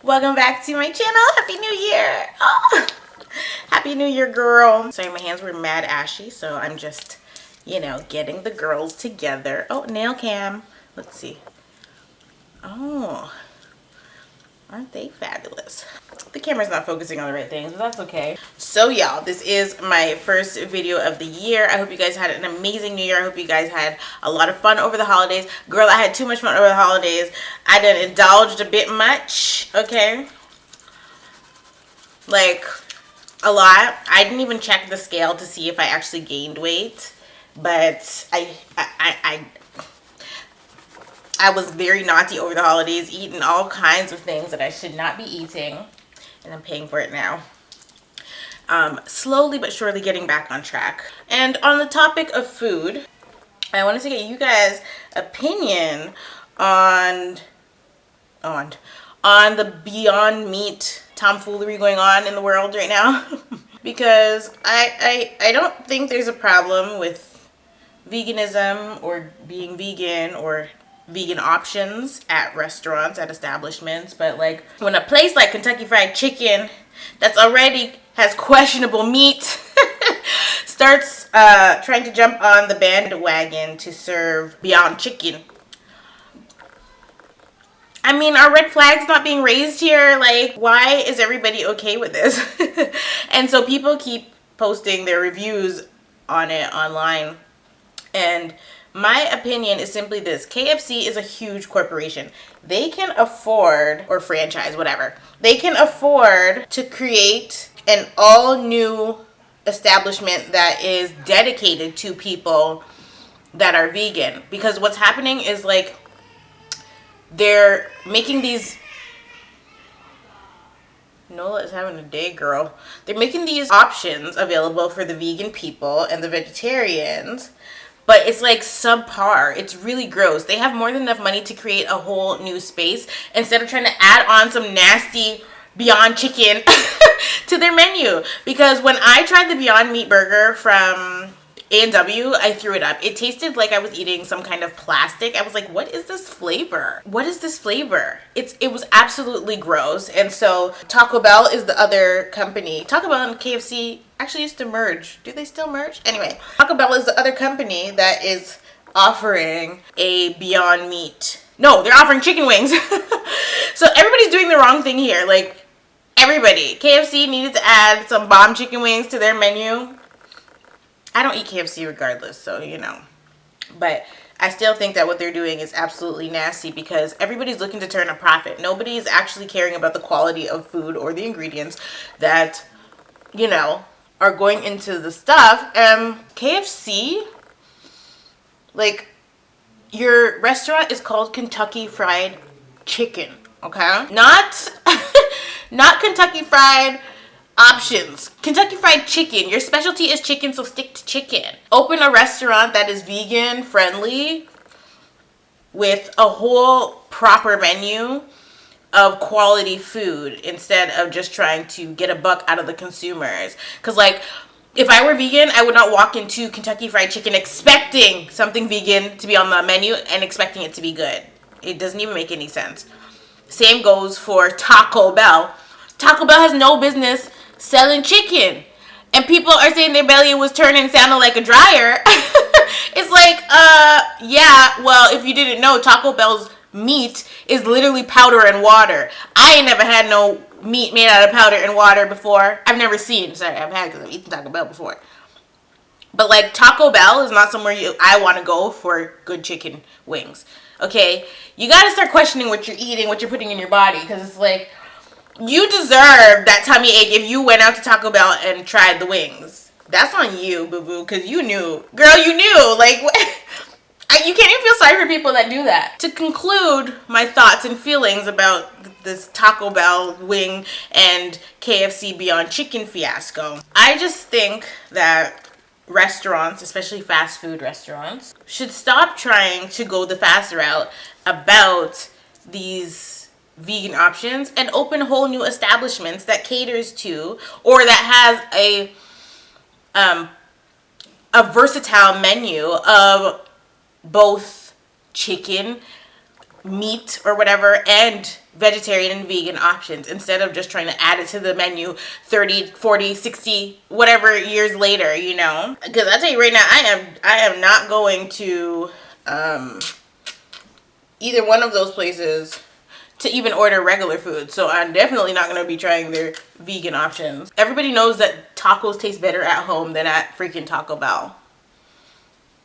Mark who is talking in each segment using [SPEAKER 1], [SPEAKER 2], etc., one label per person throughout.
[SPEAKER 1] Welcome back to my channel. Happy New Year. Oh, Happy New Year, girl. Sorry, my hands were mad ashy, so I'm just, getting the girls together. Oh, nail cam. Let's see. Oh, aren't they fabulous? The camera's not focusing on the right things, but that's okay. So y'all, this is my first video of the year. I hope you guys had an amazing new year. I hope you guys had a lot of fun over the holidays. Girl, I had too much fun over the holidays. I done indulged a bit much, okay? Like, a lot. I didn't even check the scale to see if I actually gained weight, but I was very naughty over the holidays, eating all kinds of things that I should not be eating, and I'm paying for it now. Slowly but surely getting back on track. And on the topic of food, I wanted to get you guys' opinion on the Beyond Meat tomfoolery going on in the world right now. Because I don't think there's a problem with veganism or being vegan or vegan options at restaurants, at establishments, but like when a place like Kentucky Fried Chicken that's already has questionable meat starts trying to jump on the bandwagon to serve Beyond Chicken, I mean, are red flags not being raised here? Like, why is everybody okay with this? And so people keep posting their reviews on it online, and my opinion is simply this. KFC is a huge corporation. They can afford, or franchise, whatever. They can afford to create an all-new establishment that is dedicated to people that are vegan. Because what's happening is, like, they're making these... Nola is having a day, girl. They're making these options available for the vegan people and the vegetarians, but it's like subpar. It's really gross. They have more than enough money to create a whole new space instead of trying to add on some nasty Beyond Chicken to their menu. Because when I tried the Beyond Meat burger from A&W, I threw it up. It tasted like I was eating some kind of plastic. I was like, what is this flavor? What is this flavor? It was absolutely gross. And so Taco Bell is the other company. Taco Bell and KFC actually used to merge. Do they still merge? Anyway, Taco Bell is the other company that is offering a Beyond Meat. No, they're offering chicken wings. So everybody's doing the wrong thing here. Like, everybody. KFC needed to add some bomb chicken wings to their menu. I don't eat KFC regardless, so, But I still think that what they're doing is absolutely nasty because everybody's looking to turn a profit. Nobody is actually caring about the quality of food or the ingredients that, are going into the stuff. And KFC, like, your restaurant is called Kentucky Fried Chicken, okay? Not Kentucky Fried Options. Kentucky Fried Chicken. Your specialty is chicken, so stick to chicken. Open a restaurant that is vegan friendly with a whole proper menu of quality food instead of just trying to get a buck out of the consumers. Because, like, if I were vegan, I would not walk into Kentucky Fried Chicken expecting something vegan to be on the menu and expecting it to be good. It doesn't even make any sense. Same goes for Taco Bell. Taco Bell has no business selling chicken, and people are saying their belly was turning, sounding like a dryer. It's like, yeah, well, if you didn't know, Taco Bell's meat is literally powder and water. I ain't never had no meat made out of powder and water before. I've never seen. Sorry, I've had because I've eaten Taco Bell before. But, like, Taco Bell is not somewhere I want to go for good chicken wings. Okay? You got to start questioning what you're eating, what you're putting in your body, because it's like, you deserve that tummy ache if you went out to Taco Bell and tried the wings. That's on you, boo-boo, because you knew. Girl, you knew. Like, what? You can't even feel sorry for people that do that. To conclude my thoughts and feelings about this Taco Bell wing and KFC Beyond Chicken fiasco, I just think that restaurants, especially fast food restaurants, should stop trying to go the fast route about these vegan options and open whole new establishments that caters to, or that has a versatile menu of both chicken, meat or whatever, and vegetarian and vegan options instead of just trying to add it to the menu 30, 40, 60, whatever years later, you know? Because I tell you right now, I am not going to either one of those places to even order regular food. So I'm definitely not going to be trying their vegan options. Everybody knows that tacos taste better at home than at freaking Taco Bell.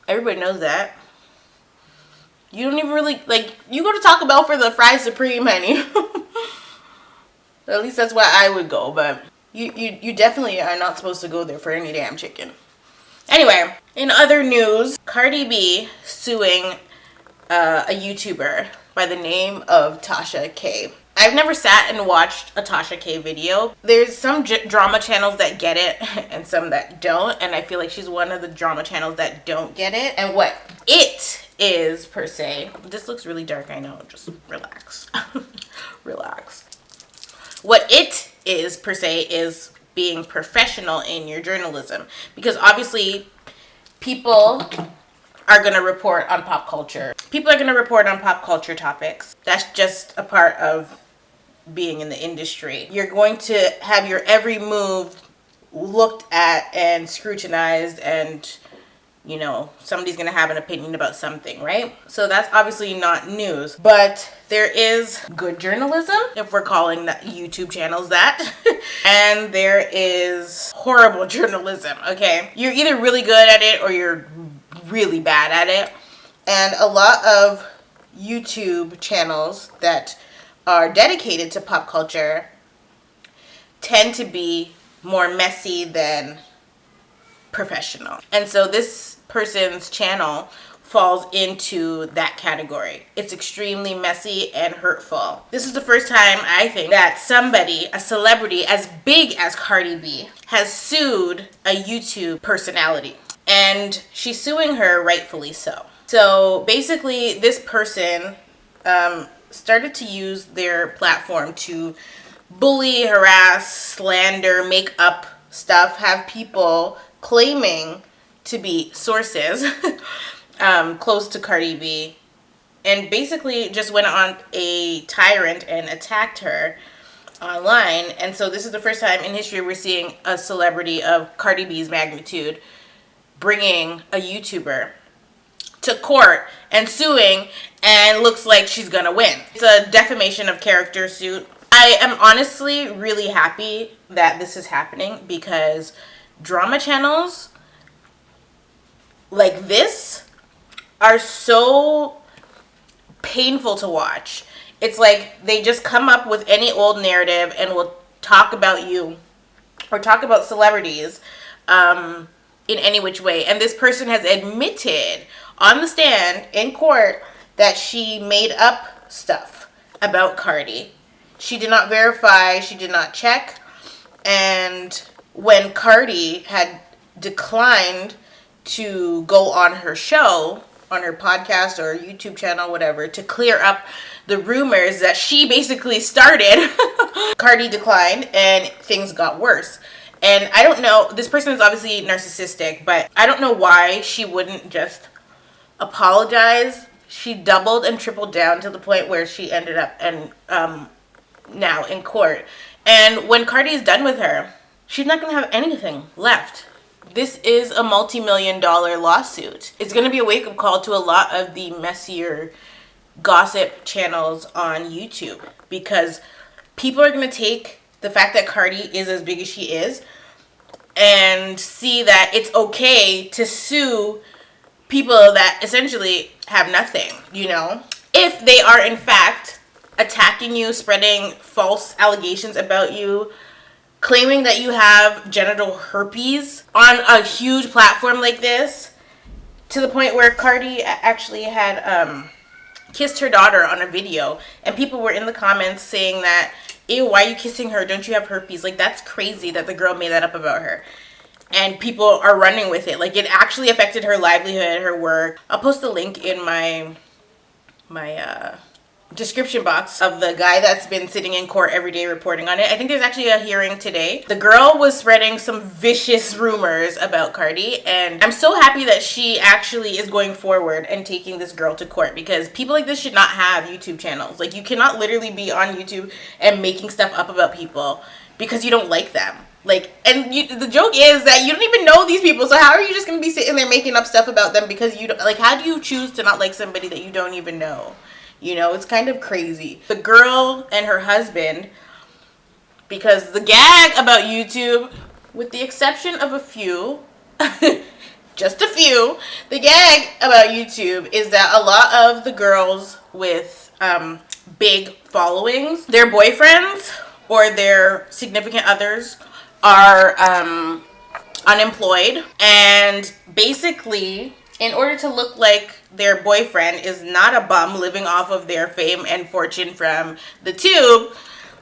[SPEAKER 1] Everybody knows that. You don't even really, like, you go to Taco Bell for the fried supreme, honey. At least that's why I would go, but you definitely are not supposed to go there for any damn chicken. Anyway, in other news, Cardi B suing a YouTuber by the name of Tasha K. I've never sat and watched a Tasha K video. There's some drama channels that get it and some that don't, and I feel like she's one of the drama channels that don't get it. And what it is, per se, this looks really dark, I know, just relax. Relax. What it is, per se, is being professional in your journalism, because obviously people are going to report on pop culture. People are going to report on pop culture topics. That's just a part of being in the industry. You're going to have your every move looked at and scrutinized, and you know, somebody's going to have an opinion about something, right? So that's obviously not news, but there is good journalism, if we're calling that YouTube channels that, and there is horrible journalism, okay? You're either really good at it or you're really bad at it. And a lot of YouTube channels that are dedicated to pop culture tend to be more messy than professional. And so this person's channel falls into that category. It's extremely messy and hurtful. This is the first time, I think, that somebody, a celebrity as big as Cardi B, has sued a YouTube personality. And she's suing her rightfully so. So basically, this person started to use their platform to bully, harass, slander, make up stuff, have people claiming to be sources close to Cardi B, and basically just went on a tyrant and attacked her online. And so this is the first time in history we're seeing a celebrity of Cardi B's magnitude bringing a YouTuber to court and suing, and looks like she's gonna win. It's a defamation of character suit. I am honestly really happy that this is happening, because drama channels like this are so painful to watch. It's like they just come up with any old narrative and will talk about you or talk about celebrities in any which way. And this person has admitted on the stand in court that she made up stuff about Cardi. She did not verify, she did not check. And when Cardi had declined to go on her show, on her podcast or YouTube channel, whatever, to clear up the rumors that she basically started, Cardi declined and things got worse. And I don't know, this person is obviously narcissistic, but I don't know why she wouldn't just apologize. She doubled and tripled down to the point where she ended up now in court. And when Cardi is done with her, she's not going to have anything left. This is a multi-million-dollar lawsuit. It's going to be a wake-up call to a lot of the messier gossip channels on YouTube, because people are going to take the fact that Cardi is as big as she is and see that it's okay to sue people that essentially have nothing, you know? If they are in fact attacking you, spreading false allegations about you, claiming that you have genital herpes on a huge platform like this, to the point where Cardi actually had kissed her daughter on a video, and people were in the comments saying that, ew, why are you kissing her? Don't you have herpes? Like, that's crazy that the girl made that up about her. And people are running with it. Like, it actually affected her livelihood, her work. I'll post the link in my description box of the guy that's been sitting in court every day reporting on it. I think there's actually a hearing today. The girl was spreading some vicious rumors about Cardi, and I'm so happy that she actually is going forward and taking this girl to court, because people like this should not have YouTube channels. Like, you cannot literally be on YouTube and making stuff up about people because you don't like them. Like, and the joke is that you don't even know these people, so how are you just gonna be sitting there making up stuff about them because you don't, like, how do you choose to not like somebody that you don't even know? You know, it's kind of crazy. The girl and her husband, because the gag about YouTube, with the exception of a few, just a few, the gag about YouTube is that a lot of the girls with big followings, their boyfriends or their significant others are unemployed, and basically, in order to look like their boyfriend is not a bum living off of their fame and fortune from the tube,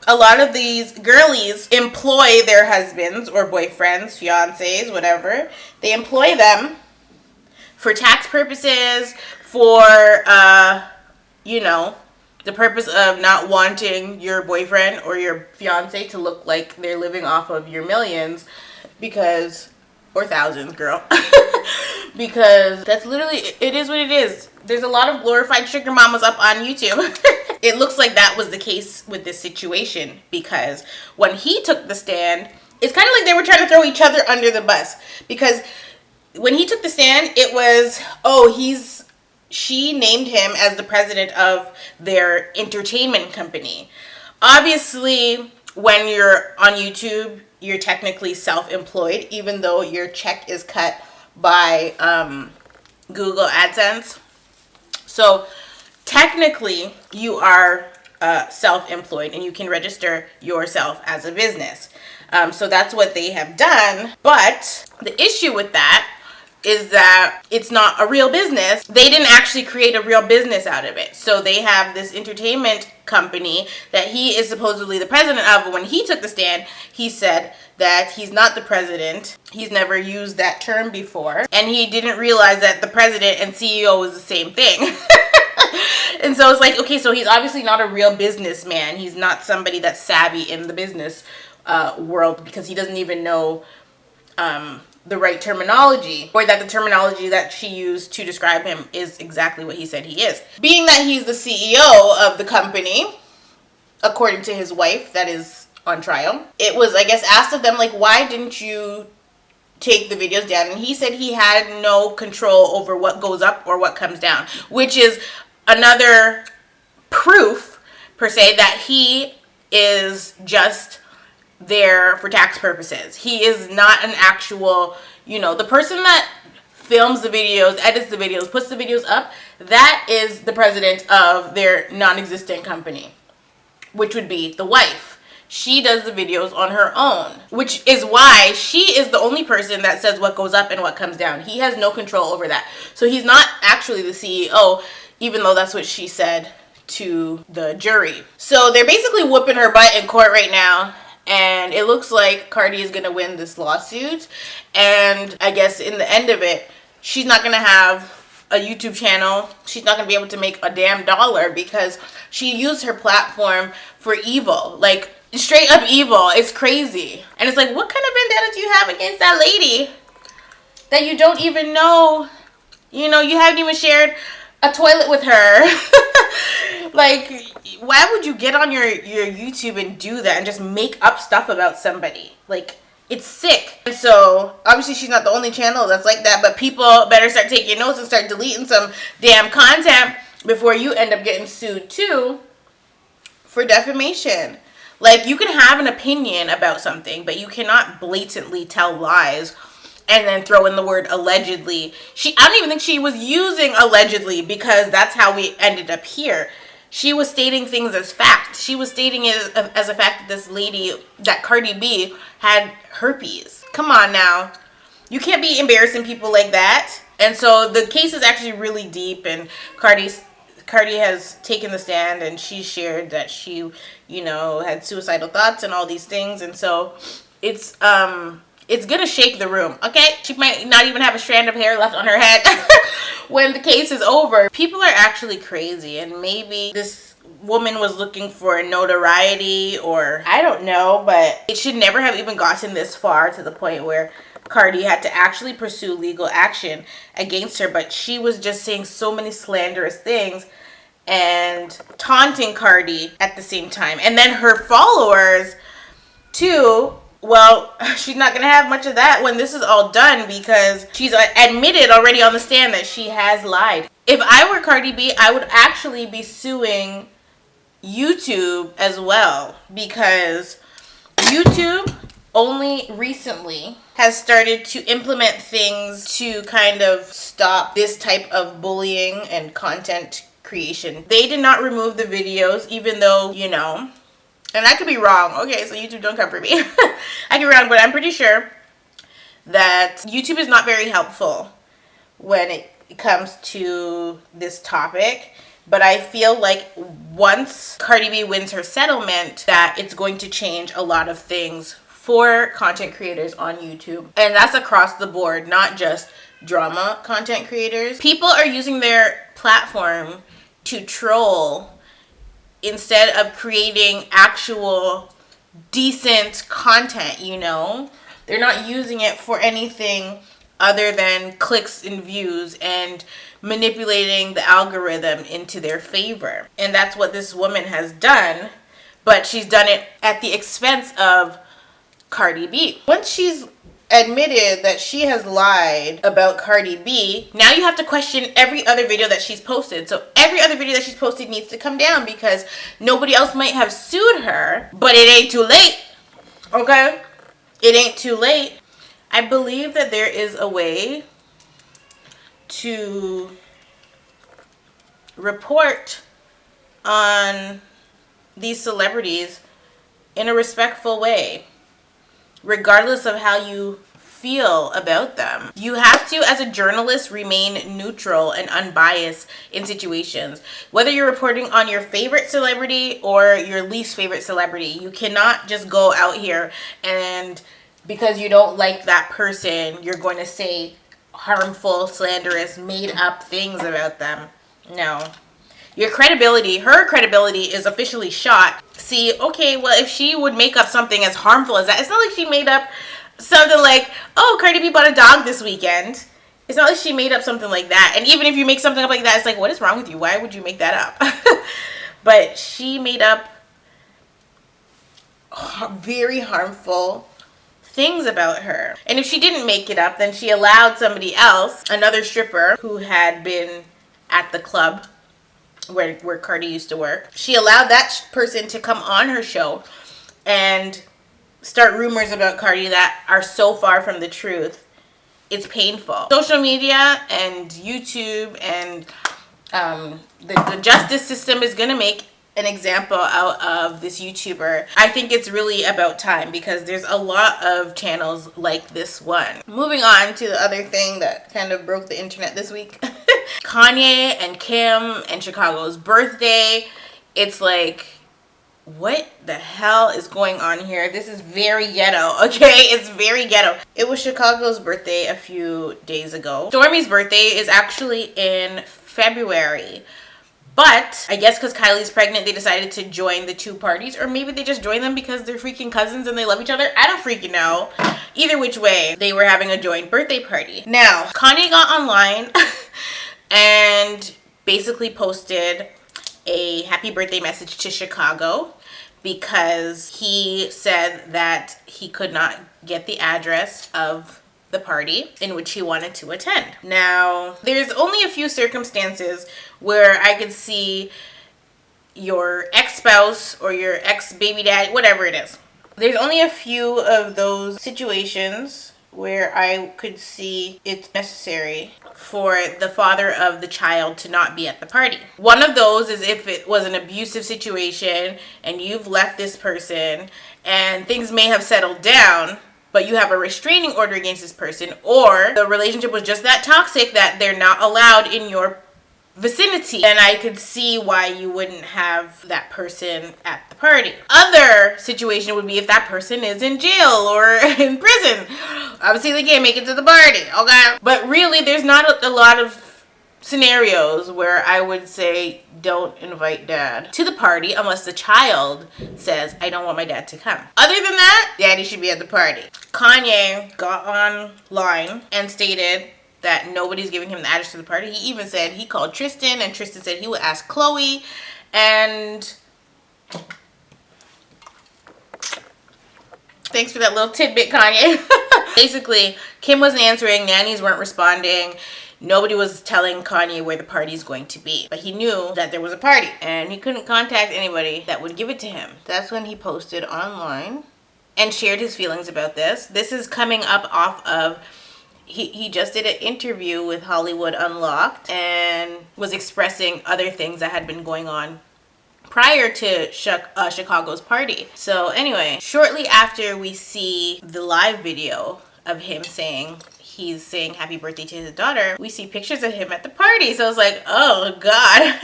[SPEAKER 1] a lot of these girlies employ their husbands or boyfriends, fiancés, whatever. They employ them for tax purposes, for, you know, the purpose of not wanting your boyfriend or your fiancé to look like they're living off of your millions, because, or thousands, girl. Because that's literally, it is what it is. There's a lot of glorified sugar mamas up on YouTube. It looks like that was the case with this situation, because when he took the stand, it's kind of like they were trying to throw each other under the bus, because when he took the stand, it was, she named him as the president of their entertainment company. Obviously, when you're on YouTube, you're technically self-employed, even though your check is cut by Google AdSense. So technically, you are self-employed and you can register yourself as a business. So that's what they have done. But the issue with that is that it's not a real business. They didn't actually create a real business out of it. So they have this entertainment company that he is supposedly the president of. But when he took the stand, he said that he's not the president. He's never used that term before. And he didn't realize that the president and CEO was the same thing. And so it's like, okay, so he's obviously not a real businessman. He's not somebody that's savvy in the business world, because he doesn't even know the right terminology, or that the terminology that she used to describe him is exactly what he said he is. Being that he's the CEO of the company, according to his wife that is on trial, it was, I guess, asked of them, like, why didn't you take the videos down? And he said he had no control over what goes up or what comes down, which is another proof, per se, that he is just there for tax purposes. He is not an actual, you know, the person that films the videos, edits the videos, puts the videos up, that is the president of their non-existent company, which would be the wife. She does the videos on her own, which is why she is the only person that says what goes up and what comes down. He has no control over that. So he's not actually the CEO, even though that's what she said to the jury. So they're basically whooping her butt in court right now. And it looks like Cardi is going to win this lawsuit. And I guess in the end of it, she's not going to have a YouTube channel. She's not going to be able to make a damn dollar, because she used her platform for evil. Like, straight up evil. It's crazy. And it's like, what kind of vendetta do you have against that lady that you don't even know? You know, you haven't even shared a toilet with her. Like, why would you get on your YouTube and do that and just make up stuff about somebody? Like, it's sick. And so, obviously she's not the only channel that's like that, but people better start taking notes and start deleting some damn content before you end up getting sued too for defamation. Like, you can have an opinion about something, but you cannot blatantly tell lies and then throw in the word allegedly. I don't even think she was using allegedly, because that's how we ended up here. She was stating things as fact. She was stating it as a fact that this lady, that Cardi B, had herpes. Come on now. You can't be embarrassing people like that. And so the case is actually really deep, and Cardi has taken the stand, and she shared that she, you know, had suicidal thoughts and all these things. And so it's gonna shake the room, okay? She might not even have a strand of hair left on her head when the case is over. People are actually crazy, and maybe this woman was looking for notoriety, or I don't know, but it should never have even gotten this far to the point where Cardi had to actually pursue legal action against her. But she was just saying so many slanderous things and taunting Cardi at the same time. And then her followers too, well, she's not going to have much of that when this is all done, because she's admitted already on the stand that she has lied. If I were Cardi B, I would actually be suing YouTube as well, because YouTube only recently has started to implement things to kind of stop this type of bullying and content creation. They did not remove the videos, even though, you know, and I could be wrong. Okay, so YouTube, don't come for me. I could be wrong, but I'm pretty sure that YouTube is not very helpful when it comes to this topic. But I feel like once Cardi B wins her settlement, that it's going to change a lot of things for content creators on YouTube. And that's across the board, not just drama content creators. People are using their platform to troll instead of creating actual decent content, you know? They're not using it for anything other than clicks and views and manipulating the algorithm into their favor. And that's what this woman has done, but she's done it at the expense of Cardi B. Once she's admitted that she has lied about Cardi B, now you have to question every other video that she's posted. So every other video that she's posted needs to come down, because nobody else might have sued her, but it ain't too late. Okay? It ain't too late. I believe that there is a way to report on these celebrities in a respectful way, regardless of how you feel about them. You have to, as a journalist, remain neutral and unbiased in situations. Whether you're reporting on your favorite celebrity or your least favorite celebrity, you cannot just go out here and because you don't like that person, you're going to say harmful, slanderous, made up things about them. No. Your credibility, her credibility is officially shot. See, okay, well, if she would make up something as harmful as that, it's not like she made up something like, oh, Cardi B bought a dog this weekend. It's not like she made up something like that. And even if you make something up like that, it's like, what is wrong with you? Why would you make that up? But she made up very harmful things about her. And if she didn't make it up, then she allowed somebody else, another stripper who had been at the club where Cardi used to work. She allowed that person to come on her show and start rumors about Cardi that are so far from the truth. It's painful. Social media and YouTube and the justice system is going to make an example out of this YouTuber. I think it's really about time, because there's a lot of channels like this one. Moving on to the other thing that kind of broke the internet this week. Kanye and Kim and Chicago's birthday. It's like, what the hell is going on here? This is very ghetto, okay? It's very ghetto. It was Chicago's birthday a few days ago. Stormi's birthday is actually in February. But I guess because Kylie's pregnant, they decided to join the two parties. Or maybe they just joined them because they're freaking cousins and they love each other. I don't freaking know. Either which way, they were having a joint birthday party. Now, Kanye got online and basically posted a happy birthday message to Chicago, because he said that he could not get the address of the party in which he wanted to attend. Now, there's only a few circumstances where I could see your ex-spouse or your ex-baby dad, whatever it is. There's only a few of those situations where I could see it's necessary for the father of the child to not be at the party. One of those is if it was an abusive situation and you've left this person and things may have settled down, but you have a restraining order against this person, or the relationship was just that toxic that they're not allowed in your vicinity, and I could see why you wouldn't have that person at the party. Other situation would be if that person is in jail or in prison. Obviously they can't make it to the party, okay? But really, there's not a lot of scenarios where I would say don't invite dad to the party unless the child says, I don't want my dad to come. Other than that, daddy should be at the party. Kanye got online and stated that nobody's giving him the address to the party. He even said he called Tristan, and Tristan said he would ask Chloe. And thanks for that little tidbit, Kanye. Basically, Kim wasn't answering, nannies weren't responding. Nobody was telling Kanye where the party is going to be. But he knew that there was a party, and he couldn't contact anybody that would give it to him. That's when he posted online and shared his feelings about this. This is coming up off of, he just did an interview with Hollywood Unlocked and was expressing other things that had been going on prior to Chicago's party. So anyway, shortly after we see the live video of him he's saying happy birthday to his daughter, we see pictures of him at the party. So I was like, oh God.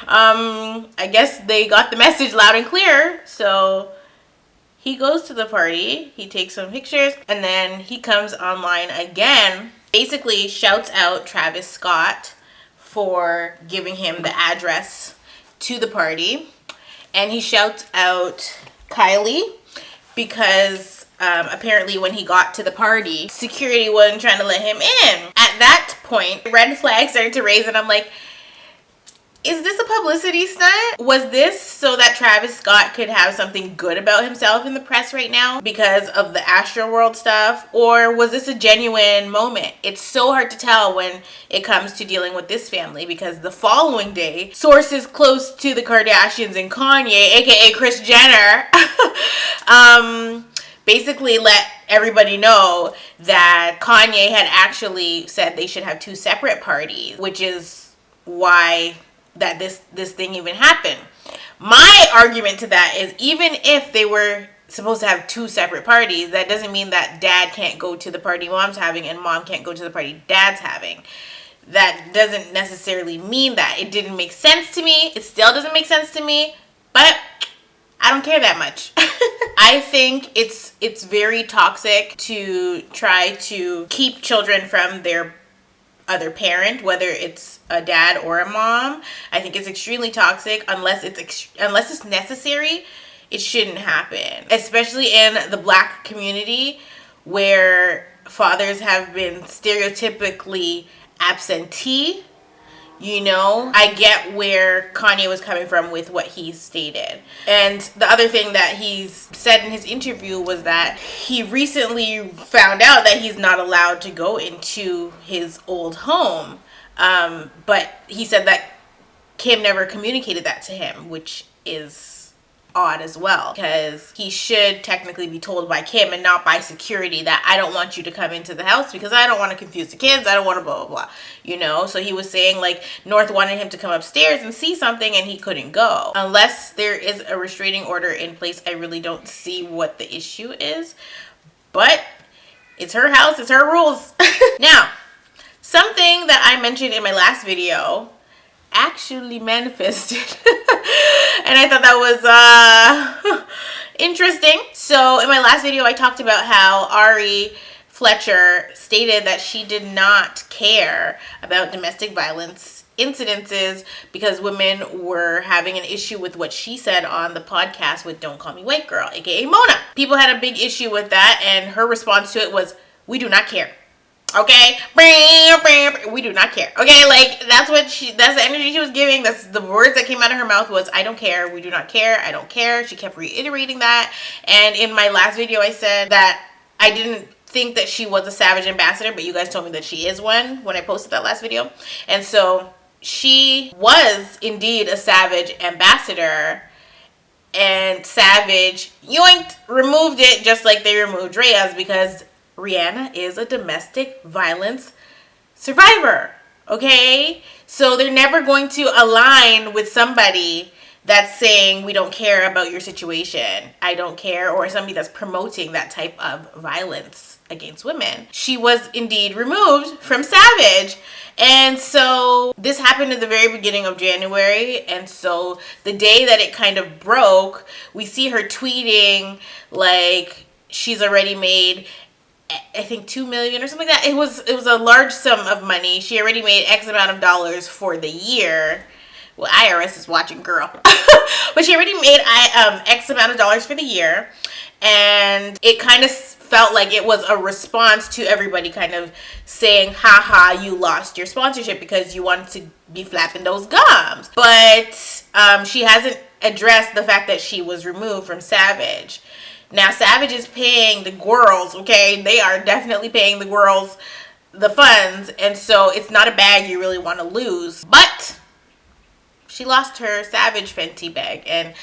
[SPEAKER 1] I guess they got the message loud and clear. So he goes to the party, he takes some pictures, and then he comes online again, basically shouts out Travis Scott for giving him the address to the party. And he shouts out Kylie because apparently when he got to the party, security wasn't trying to let him in. At that point, red flag started to raise, and I'm like, is this a publicity stunt? Was this so that Travis Scott could have something good about himself in the press right now because of the Astroworld stuff? Or was this a genuine moment? It's so hard to tell when it comes to dealing with this family, because the following day, sources close to the Kardashians and Kanye, aka Kris Jenner, basically let everybody know that Kanye had actually said they should have two separate parties, which is why that this thing even happened. My argument to that is, even if they were supposed to have two separate parties, that doesn't mean that dad can't go to the party mom's having and mom can't go to the party dad's having. That doesn't necessarily mean that. It didn't make sense to me. It still doesn't make sense to me, but I don't care that much. I think it's very toxic to try to keep children from their other parent, whether it's a dad or a mom. I think it's extremely toxic. Unless it's necessary, it shouldn't happen. Especially in the Black community, where fathers have been stereotypically absentee. You know, I get where Kanye was coming from with what he stated. And the other thing that he's said in his interview was that he recently found out that he's not allowed to go into his old home. But he said that Kim never communicated that to him, which is odd as well, because he should technically be told by Kim and not by security that I don't want you to come into the house because I don't want to confuse the kids, I don't want to blah blah blah, you know. So he was saying like North wanted him to come upstairs and see something and he couldn't go. Unless there is a restraining order in place, I really don't see what the issue is, but it's her house, it's her rules. Now, something that I mentioned in my last video actually manifested. And I thought that was interesting. So in my last video, I talked about how Fletcher stated that she did not care about domestic violence incidences because women were having an issue with what she said on the podcast with Don't Call Me White Girl, aka Mona. People had a big issue with that, and her response to it was, we do not care. Okay, we do not care. Okay, like that's the energy she was giving. That's the words that came out of her mouth was, I don't care, we do not care, I don't care. She kept reiterating that. And in my last video, I said that I didn't think that she was a savage ambassador, but you guys told me that she is one when I posted that last video. And so she was indeed a savage ambassador, and Savage yoinked, removed it just like they removed Reyes, because Rihanna is a domestic violence survivor, okay? So they're never going to align with somebody that's saying we don't care about your situation, I don't care, or somebody that's promoting that type of violence against women. She was indeed removed from Savage. And so this happened at the very beginning of January. And so the day that it kind of broke, we see her tweeting like she's already made I think 2 million or something like that. It was a large sum of money. She already made X amount of dollars for the year. Well, IRS is watching, girl. But she already made X amount of dollars for the year. And it kind of felt like it was a response to everybody kind of saying, haha, you lost your sponsorship because you wanted to be flapping those gums. But she hasn't addressed the fact that she was removed from Savage. Now, Savage is paying the girls, okay? They are definitely paying the girls the funds. And so it's not a bag you really want to lose. But she lost her Savage Fenty bag. And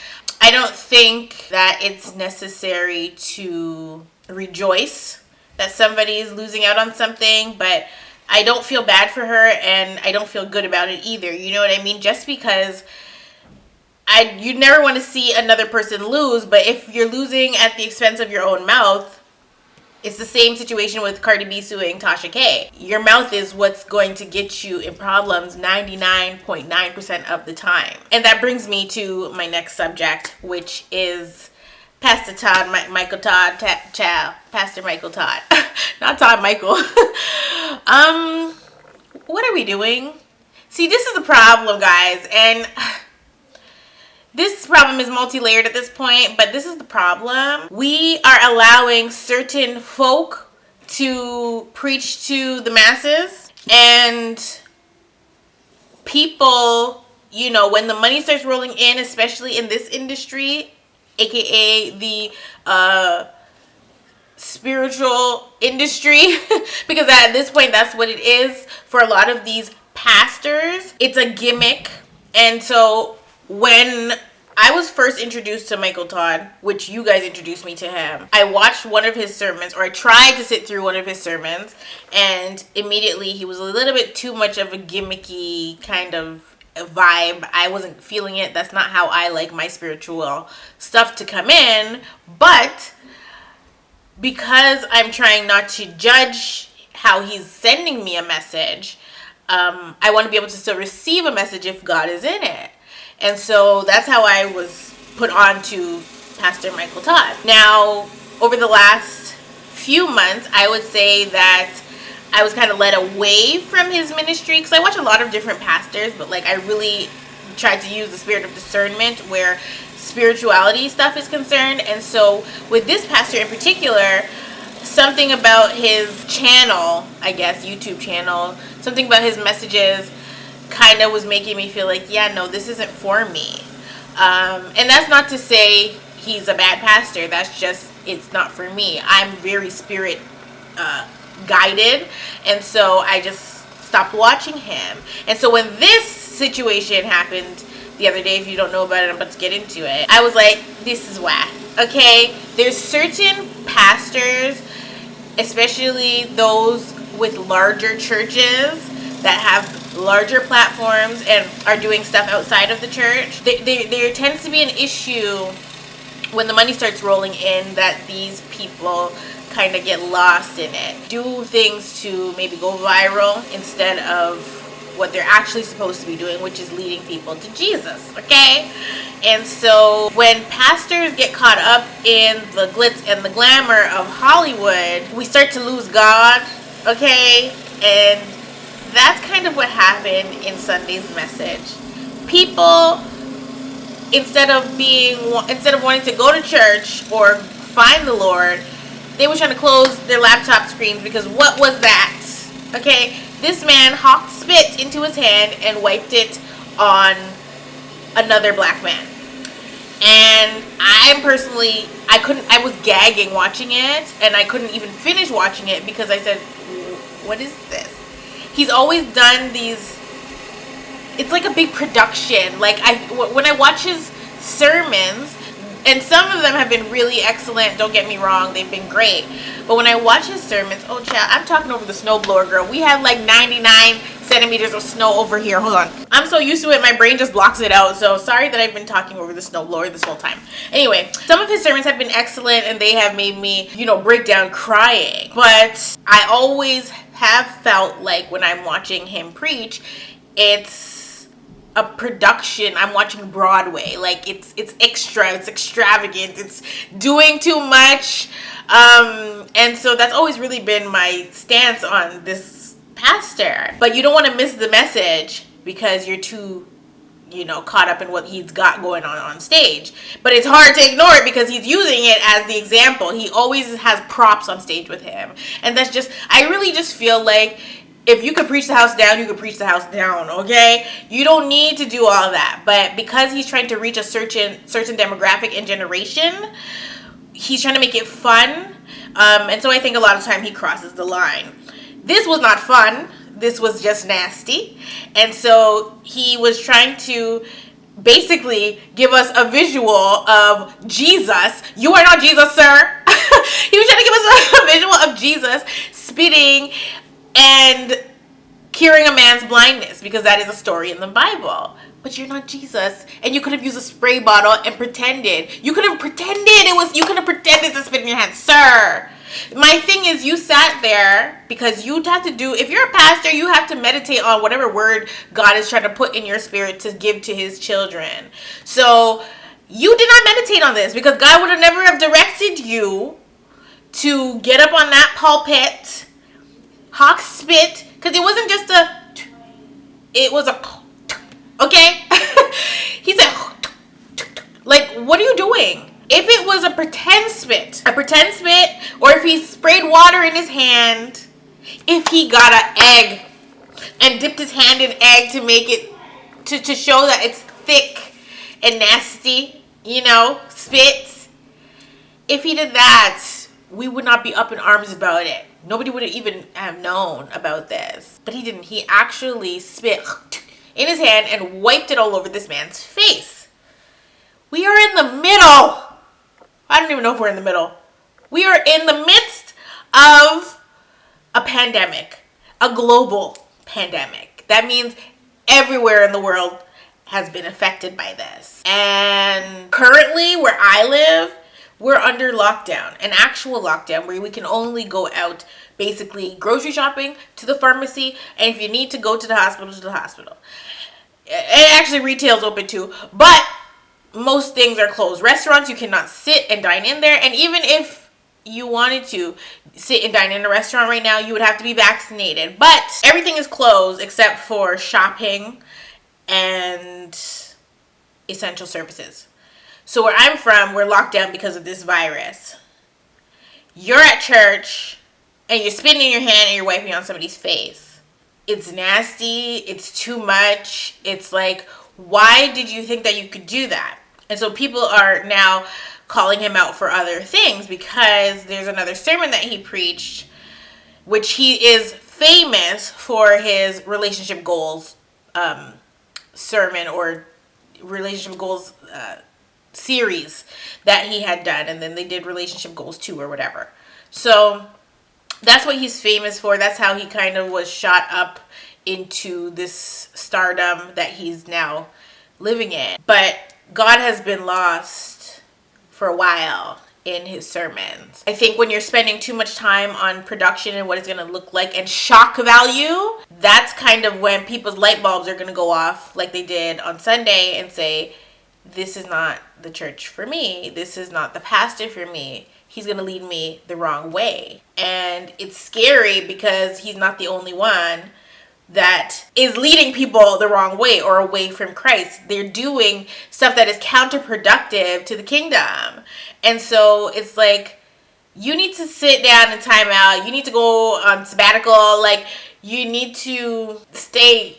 [SPEAKER 1] I don't think that it's necessary to rejoice that somebody is losing out on something. But I don't feel bad for her, and I don't feel good about it either. You know what I mean? Just because you never want to see another person lose, but if you're losing at the expense of your own mouth, it's the same situation with Cardi B suing Tasha K. Your mouth is what's going to get you in problems 99.9% of the time. And that brings me to my next subject, which is Pastor Todd, Michael Todd, Pastor Michael Todd. Not Todd Michael. What are we doing? See, this is the problem, guys, and this problem is multi-layered at this point, but this is the problem. We are allowing certain folk to preach to the masses, and people, you know, when the money starts rolling in, especially in this industry, aka the spiritual industry, because at this point that's what it is for a lot of these pastors. It's a gimmick. And so when I was first introduced to Michael Todd, which you guys introduced me to him, I watched one of his sermons, or I tried to sit through one of his sermons, and immediately he was a little bit too much of a gimmicky kind of vibe. I wasn't feeling it. That's not how I like my spiritual stuff to come in. But because I'm trying not to judge how he's sending me a message, I want to be able to still receive a message if God is in it. And so that's how I was put on to Pastor Michael Todd. Now, over the last few months, I would say that I was kind of led away from his ministry, because I watch a lot of different pastors, but like I really tried to use the spirit of discernment where spirituality stuff is concerned. And so with this pastor in particular, something about his channel, I guess, YouTube channel, something about his messages kind of was making me feel like, yeah, no, this isn't for me. And that's not to say he's a bad pastor. That's just, it's not for me. I'm very spirit guided, and so I just stopped watching him. And so when this situation happened the other day, if you don't know about it, I'm about to get into it, I was like, this is whack. Okay, there's certain pastors, especially those with larger churches that have larger platforms and are doing stuff outside of the church. There tends to be an issue when the money starts rolling in that these people kind of get lost in it. Do things to maybe go viral instead of what they're actually supposed to be doing, which is leading people to Jesus, okay? And so when pastors get caught up in the glitz and the glamour of Hollywood, we start to lose God, okay? And that's kind of what happened in Sunday's message. People, instead of wanting to go to church or find the Lord, they were trying to close their laptop screens, because what was that? Okay, this man hawked spit into his hand and wiped it on another black man. And I was gagging watching it, and I couldn't even finish watching it because I said, what is this? He's always done these, it's like a big production. Like when I watch his sermons, and some of them have been really excellent, don't get me wrong, they've been great. But when I watch his sermons, oh child, I'm talking over the snowblower, girl. We have like 99 centimeters of snow over here. Hold on. I'm so used to it, my brain just blocks it out. So sorry that I've been talking over the snowblower this whole time. Anyway, some of his sermons have been excellent, and they have made me, break down crying. But I always have felt like when I'm watching him preach, it's a production. I'm watching Broadway. Like it's extra, it's extravagant, it's doing too much. And so that's always really been my stance on this pastor. But you don't want to miss the message because you're too, caught up in what he's got going on stage. But it's hard to ignore it because he's using it as the example. He always has props on stage with him. And that's just, I really just feel like if you could preach the house down, you could preach the house down, okay? You don't need to do all that. But because he's trying to reach a certain demographic and generation, he's trying to make it fun. And so I think a lot of time he crosses the line. This was not fun. This was just nasty. And so he was trying to basically give us a visual of Jesus. You are not Jesus, sir. He was trying to give us a visual of Jesus spitting and curing a man's blindness, because that is a story in the Bible. But you're not Jesus, and you could have used a spray bottle and pretended. You could have pretended to spit in your hand, sir. My thing is, you sat there because you have to do, if you're a pastor, you have to meditate on whatever word God is trying to put in your spirit to give to his children. So you did not meditate on this because God would have never have directed you to get up on that pulpit, hawk spit, because it wasn't just it was a, okay? He said, like, what are you doing? If it was a pretend spit, or if he sprayed water in his hand, if he got an egg and dipped his hand in egg to make it, to show that it's thick and nasty, spit, if he did that, we would not be up in arms about it. Nobody would even have known about this. But he didn't. He actually spit in his hand and wiped it all over this man's face. We are in the middle. I don't even know if we're in the middle. We are in the midst of a pandemic, a global pandemic. That means everywhere in the world has been affected by this. And currently, where I live, we're under lockdown, an actual lockdown where we can only go out, basically grocery shopping, to the pharmacy, and if you need to go to the hospital, to the hospital. And actually retail's open too, but most things are closed. Restaurants, you cannot sit and dine in there, and even if you wanted to sit and dine in a restaurant right now, you would have to be vaccinated. But everything is closed except for shopping and essential services. So where I'm from, we're locked down because of this virus. You're at church and you're spitting in your hand and you're wiping on somebody's face. It's nasty. It's too much. It's like, why did you think that you could do that? And so people are now calling him out for other things because there's another sermon that he preached, which he is famous for his relationship goals sermon or relationship goals series that he had done, and then they did relationship goals 2 or whatever. So that's what he's famous for. That's how he kind of was shot up into this stardom that he's now living in. But God has been lost for a while in his sermons. I think when you're spending too much time on production and what it's going to look like and shock value, that's kind of when people's light bulbs are going to go off, like they did on Sunday, and say, this is not the church for me. This is not the pastor for me. He's going to lead me the wrong way. And it's scary because he's not the only one that is leading people the wrong way or away from Christ. They're doing stuff that is counterproductive to the kingdom. And so it's like, you need to sit down and time out. You need to go on sabbatical. Like, you need to stay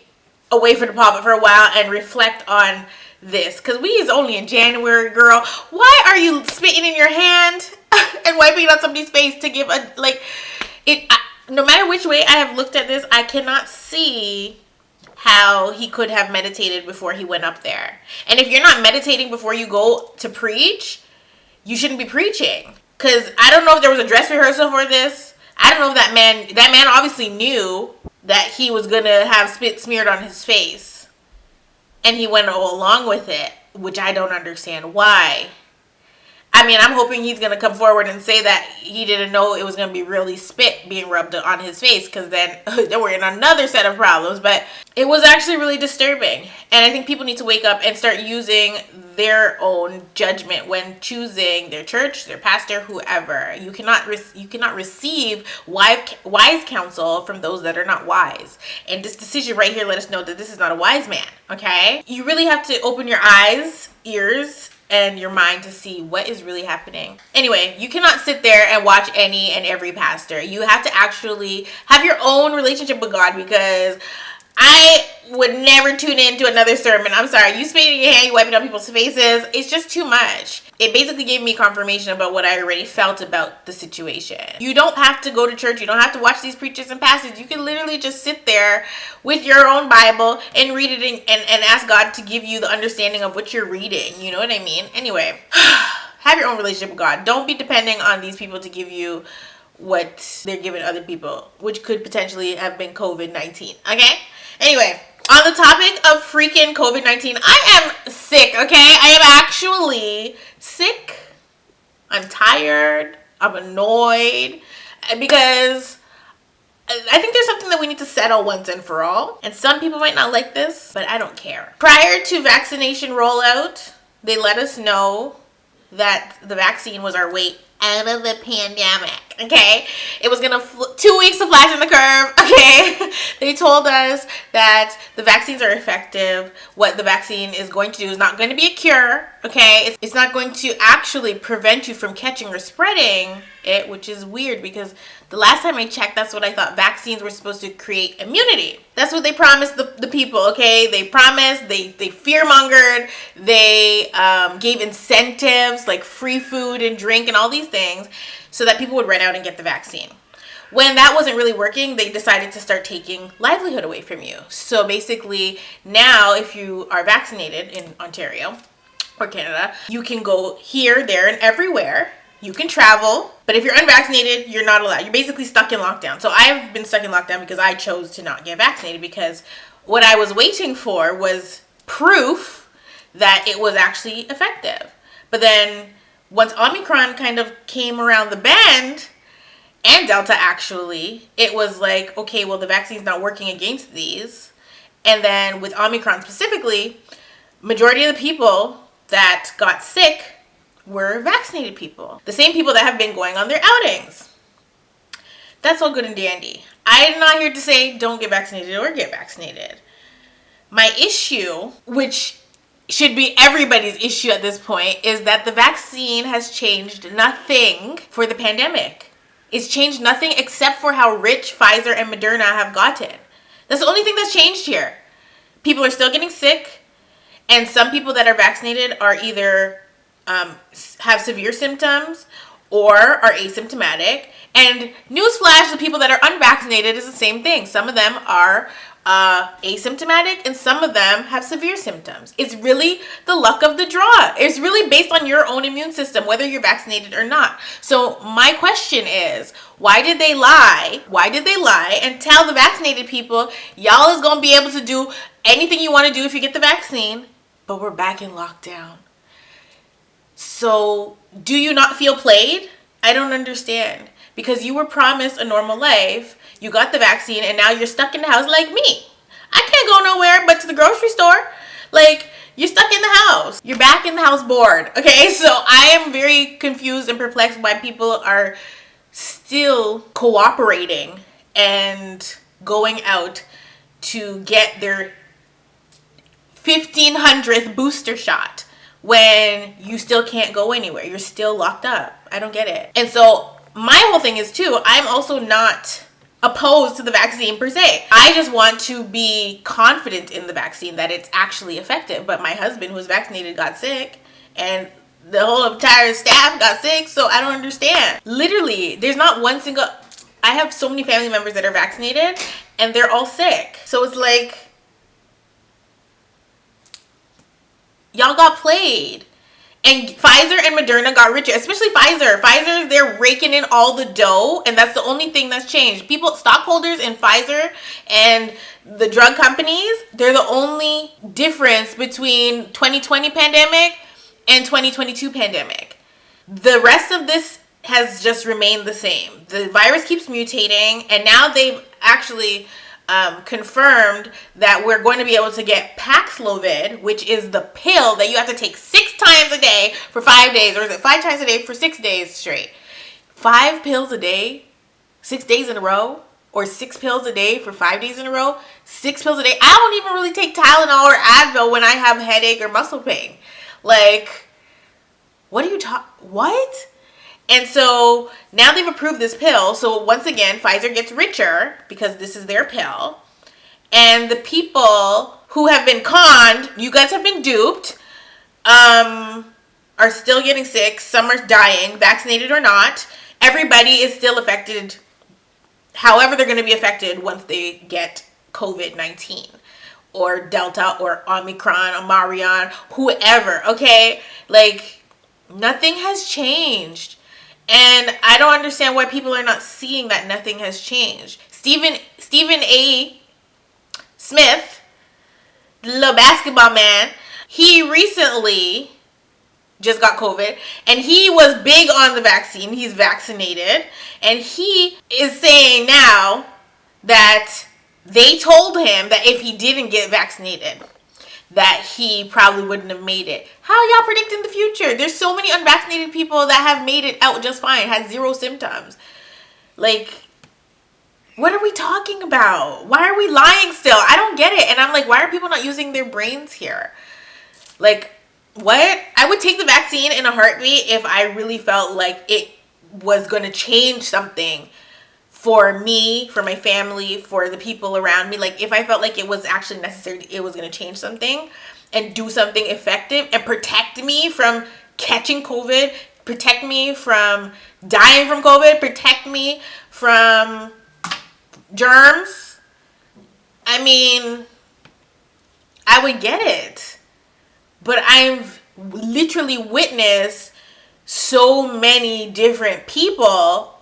[SPEAKER 1] away from the pulpit for a while and reflect on this, because we is only in January, girl. Why are you spitting in your hand and wiping it on somebody's face to give a, like, it? No matter which way I have looked at this, I cannot see how he could have meditated before he went up there. And if you're not meditating before you go to preach, you shouldn't be preaching. Because I don't know if there was a dress rehearsal for this. I don't know if that man obviously knew that he was going to have spit smeared on his face. And he went along with it, which I don't understand why. I mean, I'm hoping he's going to come forward and say that he didn't know it was going to be really spit being rubbed on his face, because then we're in another set of problems. But it was actually really disturbing. And I think people need to wake up and start using their own judgment when choosing their church, their pastor, whoever. You cannot receive wise counsel from those that are not wise. And this decision right here let us know that this is not a wise man, okay? You really have to open your eyes, ears, and your mind to see what is really happening. Anyway, you cannot sit there and watch any and every pastor. You have to actually have your own relationship with God, because I would never tune into another sermon. I'm sorry. You spitting your hand, you wiping on people's faces. It's just too much. It basically gave me confirmation about what I already felt about the situation. You don't have to go to church. You don't have to watch these preachers and pastors. You can literally just sit there with your own Bible and read it and ask God to give you the understanding of what you're reading. You know what I mean? Anyway, have your own relationship with God. Don't be depending on these people to give you what they're giving other people, which could potentially have been COVID-19. Okay? Anyway, on the topic of freaking COVID-19, I am sick, okay? I am actually sick. I'm tired. I'm annoyed. Because I think there's something that we need to settle once and for all. And some people might not like this, but I don't care. Prior to vaccination rollout, they let us know that the vaccine was our way out of the pandemic, okay? It was gonna 2 weeks of flash in the curve, okay? They told us that the vaccines are effective. What the vaccine is going to do is not going to be a cure, okay? It's not going to actually prevent you from catching or spreading it, which is weird, because the last time I checked, that's what I thought. Vaccines were supposed to create immunity. That's what they promised the people, okay? They promised, they fear-mongered, they gave incentives like free food and drink and all these things so that people would run out and get the vaccine. When that wasn't really working, they decided to start taking livelihood away from you. So basically, now if you are vaccinated in Ontario or Canada, you can go here, there, and everywhere. You can travel, but if you're unvaccinated, you're not allowed. You're basically stuck in lockdown. So I've been stuck in lockdown because I chose to not get vaccinated, because what I was waiting for was proof that it was actually effective. But then once Omicron kind of came around the bend, and Delta actually, it was like, okay, well, the vaccine's not working against these. And then with Omicron specifically, majority of the people that got sick were vaccinated people. The same people that have been going on their outings. That's all good and dandy. I'm not here to say don't get vaccinated or get vaccinated. My issue, which should be everybody's issue at this point, is that the vaccine has changed nothing for the pandemic. It's changed nothing except for how rich Pfizer and Moderna have gotten. That's the only thing that's changed here. People are still getting sick, and some people that are vaccinated are either have severe symptoms or are asymptomatic. And newsflash, the people that are unvaccinated is the same thing. Some of them are asymptomatic and some of them have severe symptoms. It's really the luck of the draw. It's really based on your own immune system, whether you're vaccinated or not. So my question is, why did they lie? Why did they lie and tell the vaccinated people, y'all is going to be able to do anything you want to do if you get the vaccine, but we're back in lockdown? So do you not feel played? I don't understand. Because you were promised a normal life, you got the vaccine, and now you're stuck in the house like me. I can't go nowhere but to the grocery store. Like, you're stuck in the house. You're back in the house bored. Okay, so I am very confused and perplexed why people are still cooperating and going out to get their 1500th booster shot when you still can't go anywhere. You're still locked up. I don't get it. And so my whole thing is too, I'm also not opposed to the vaccine per se. I just want to be confident in the vaccine that it's actually effective. But my husband, who was vaccinated, got sick, and the whole entire staff got sick, so I don't understand. Literally, there's not one single... I have so many family members that are vaccinated, and they're all sick. So it's like, y'all got played. And Pfizer and Moderna got richer, especially Pfizer. Pfizer, they're raking in all the dough, and that's the only thing that's changed. People, stockholders in Pfizer and the drug companies, they're the only difference between 2020 pandemic and 2022 pandemic. The rest of this has just remained the same. The virus keeps mutating, and now they've actually confirmed that we're going to be able to get Paxlovid, which is the pill that you have to take 6 times a day for 5 days, or is it 5 times a day for 6 days straight? 5 pills a day, 6 days in a row, or 6 pills a day for 5 days in a row, 6 pills a day. I don't even really take Tylenol or Advil when I have headache or muscle pain. Like, what are you what? And so now they've approved this pill. So once again, Pfizer gets richer because this is their pill. And the people who have been conned, you guys have been duped, are still getting sick. Some are dying, vaccinated or not. Everybody is still affected. However, they're going to be affected once they get COVID-19 or Delta or Omicron, Omarion, whoever. Okay, like nothing has changed. And I don't understand why people are not seeing that nothing has changed. Stephen A. Smith, the little basketball man, he recently just got COVID, and he was big on the vaccine. He's vaccinated, and he is saying now that they told him that if he didn't get vaccinated, that he probably wouldn't have made it. How are y'all predicting the future? There's so many unvaccinated people that have made it out just fine, had 0 symptoms. Like, what are we talking about? Why are we lying still? I don't get it. And I'm like, why are people not using their brains here? Like, what? I would take the vaccine in a heartbeat if I really felt like it was going to change something for me, for my family, for the people around me. Like, if I felt like it was actually necessary, it was going to change something and do something effective and protect me from catching COVID, protect me from dying from COVID, protect me from germs. I mean, I would get it. But I've literally witnessed so many different people,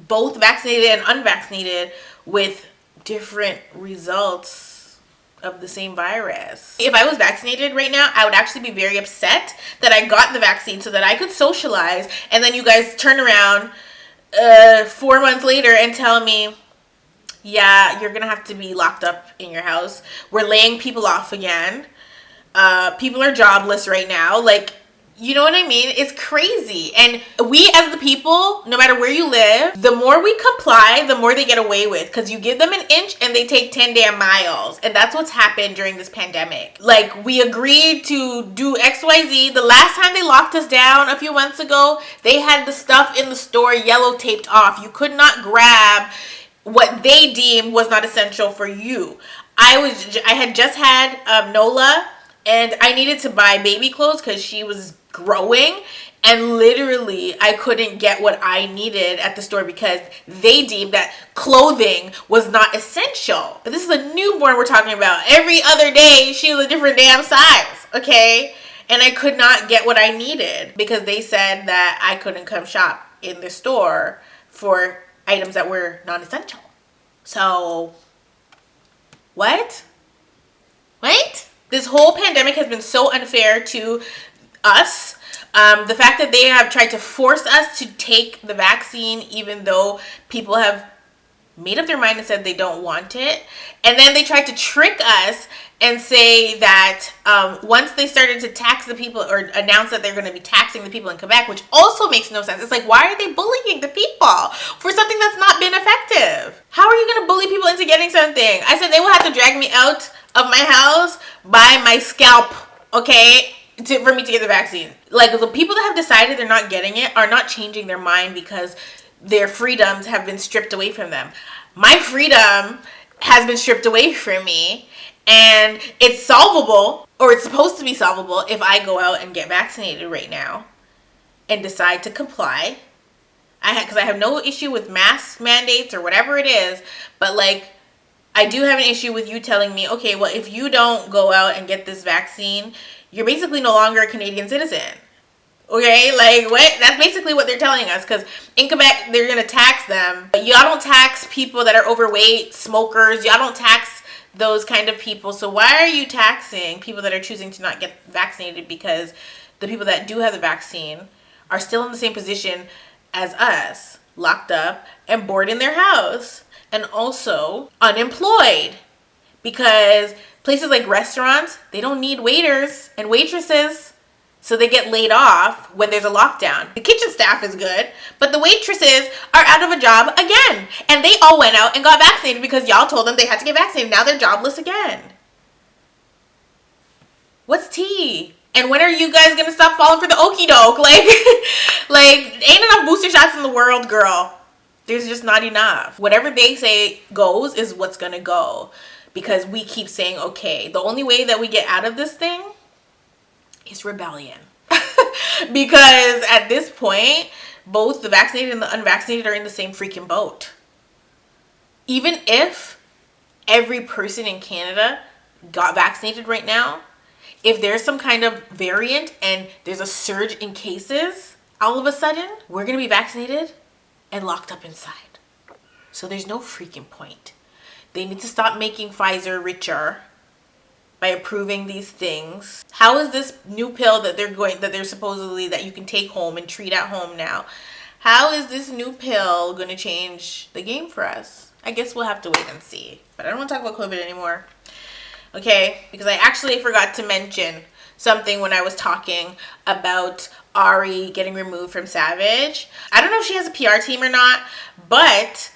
[SPEAKER 1] both vaccinated and unvaccinated, with different results of the same virus. If I was vaccinated right now, I would actually be very upset that I got the vaccine so that I could socialize, and then you guys turn around 4 months later and tell me, yeah, you're gonna have to be locked up in your house. We're laying people off again. People are jobless right now. Like, you know what I mean? It's crazy. And we as the people, no matter where you live, the more we comply, the more they get away with. Because you give them an inch and they take 10 damn miles. And that's what's happened during this pandemic. Like, we agreed to do XYZ. The last time they locked us down a few months ago, they had the stuff in the store yellow taped off. You could not grab what they deemed was not essential for you. I had just had Nola, and I needed to buy baby clothes because she was growing, and literally I couldn't get what I needed at the store because they deemed that clothing was not essential. But this is a newborn we're talking about. Every other day she was a different damn size, okay? And I could not get what I needed because they said that I couldn't come shop in the store for items that were non-essential. So, what? Wait? This whole pandemic has been so unfair to us. The fact that they have tried to force us to take the vaccine even though people have made up their mind and said they don't want it. And then they tried to trick us and say that once they started to tax the people or announce that they're going to be taxing the people in Quebec, which also makes no sense. It's like, why are they bullying the people for something that's not been effective? How are you going to bully people into getting something? I said they will have to drag me out of my house by my scalp, okay, for me to get the vaccine. Like, the people that have decided they're not getting it are not changing their mind because their freedoms have been stripped away from them. My freedom has been stripped away from me, and it's solvable, or it's supposed to be solvable, if I go out and get vaccinated right now and decide to comply. Because I have no issue with mask mandates or whatever it is, but like, I do have an issue with you telling me, okay, well, if you don't go out and get this vaccine, you're basically no longer a Canadian citizen. Okay, like, what? That's basically what they're telling us, because in Quebec, they're going to tax them. But y'all don't tax people that are overweight, smokers. Y'all don't tax those kind of people. So why are you taxing people that are choosing to not get vaccinated? Because the people that do have the vaccine are still in the same position as us, locked up and bored in their house, and also unemployed. Because places like restaurants, they don't need waiters and waitresses, so they get laid off when there's a lockdown. The kitchen staff is good, but the waitresses are out of a job again. And they all went out and got vaccinated because y'all told them they had to get vaccinated. Now they're jobless again. What's tea? And when are you guys gonna stop falling for the okie doke? Like, ain't enough booster shots in the world, girl. There's just not enough. Whatever they say goes is what's gonna go. Because we keep saying, okay, the only way that we get out of this thing is rebellion. Because at this point, both the vaccinated and the unvaccinated are in the same freaking boat. Even if every person in Canada got vaccinated right now, if there's some kind of variant and there's a surge in cases, all of a sudden, we're going to be vaccinated and locked up inside. So there's no freaking point. They need to stop making Pfizer richer by approving these things. How is this new pill that they're supposedly that you can take home and treat at home now? How is this new pill going to change the game for us? I guess we'll have to wait and see. But I don't want to talk about COVID anymore. Okay, because I actually forgot to mention something when I was talking about Ari getting removed from Savage. I don't know if she has a PR team or not, but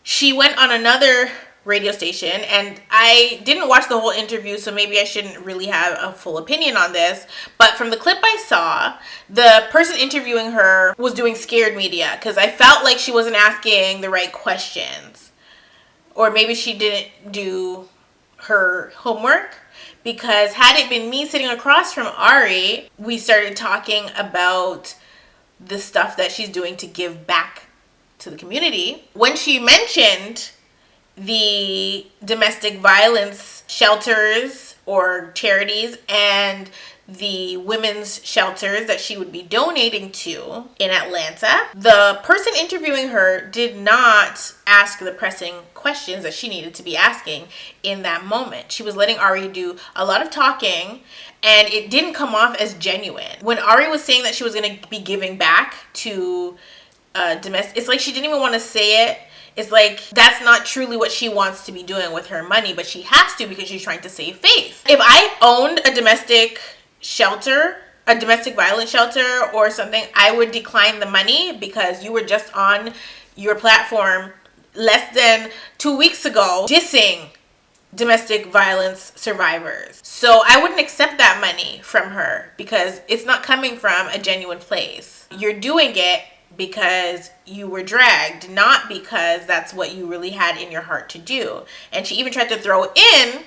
[SPEAKER 1] she went on another radio station, and I didn't watch the whole interview, so maybe I shouldn't really have a full opinion on this. But from the clip I saw, the person interviewing her was doing scared media because I felt like she wasn't asking the right questions. Or maybe she didn't do her homework, because had it been me sitting across from Ari, we started talking about the stuff that she's doing to give back to the community. When she mentioned the domestic violence shelters or charities and the women's shelters that she would be donating to in Atlanta, the person interviewing her did not ask the pressing questions that she needed to be asking in that moment. She was letting Ari do a lot of talking, and it didn't come off as genuine. When Ari was saying that she was going to be giving back to domestic, it's like she didn't even want to say it. It's like that's not truly what she wants to be doing with her money, but she has to because she's trying to save face. If I owned a domestic shelter, a domestic violence shelter or something, I would decline the money because you were just on your platform less than 2 weeks ago dissing domestic violence survivors. So I wouldn't accept that money from her because it's not coming from a genuine place. You're doing it because you were dragged, not because that's what you really had in your heart to do. And she even tried to throw in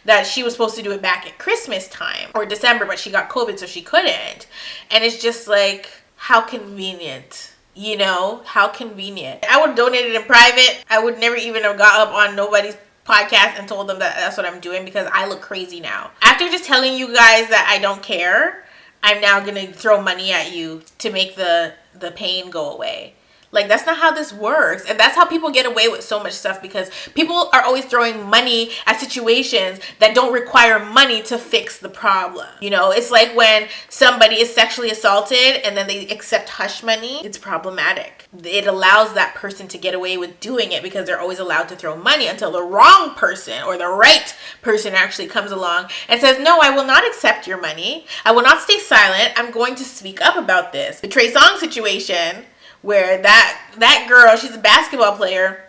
[SPEAKER 1] that she was supposed to do it back at Christmas time or December, but she got COVID, so she couldn't. And it's just like, how convenient. You know, how convenient. I would have donated in private. I would never even have got up on nobody's podcast and told them that that's what I'm doing because I look crazy now. After just telling you guys that I don't care, I'm now going to throw money at you to make the pain go away. Like, that's not how this works. And that's how people get away with so much stuff, because people are always throwing money at situations that don't require money to fix the problem. You know, it's like when somebody is sexually assaulted and then they accept hush money. It's problematic. It allows that person to get away with doing it because they're always allowed to throw money until the wrong person or the right person actually comes along and says, no, I will not accept your money. I will not stay silent. I'm going to speak up about this. The Trey Songz situation, where that girl, she's a basketball player,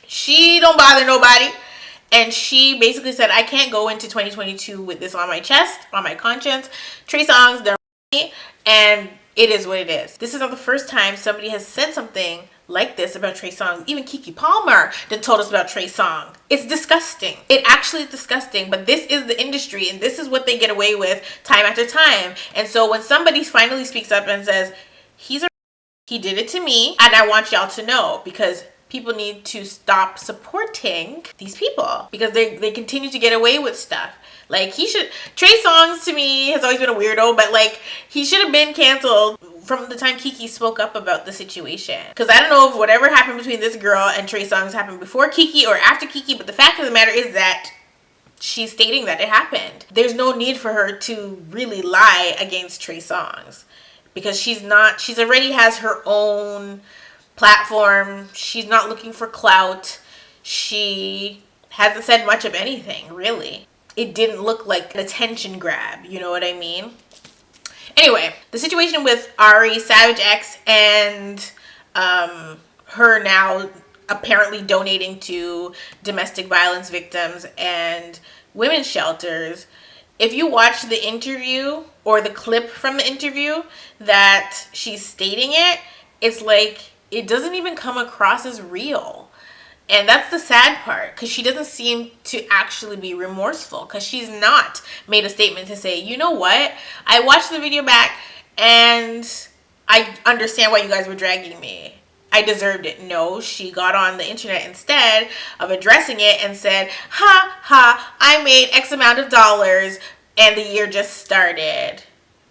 [SPEAKER 1] she don't bother nobody, and she basically said, I can't go into 2022 with this on my chest, on my conscience. Trey Songz, they're me, and it is what it is. This is not the first time somebody has said something like this about Trey Songz. Even Keke Palmer that told us about Trey Songz. It's disgusting. It actually is disgusting, but this is the industry, and this is what they get away with time after time. And so when somebody finally speaks up and says, he did it to me, and I want y'all to know, because people need to stop supporting these people because they continue to get away with stuff. Like, Trey Songz to me has always been a weirdo, but like, he should have been canceled from the time Keke spoke up about the situation. Because I don't know if whatever happened between this girl and Trey Songz happened before Keke or after Keke, but the fact of the matter is that she's stating that it happened. There's no need for her to really lie against Trey Songz, because she's already has her own platform. She's not looking for clout. She hasn't said much of anything, really. It didn't look like an attention grab, you know what I mean? Anyway, the situation with Ari, Savage X, and her now apparently donating to domestic violence victims and women's shelters. If you watch the interview or the clip from the interview that she's stating it, it's like it doesn't even come across as real. And that's the sad part, because she doesn't seem to actually be remorseful, because she's not made a statement to say, you know what, I watched the video back and I understand why you guys were dragging me. I deserved it. No, she got on the internet instead of addressing it and said, ha ha, I made X amount of dollars and the year just started.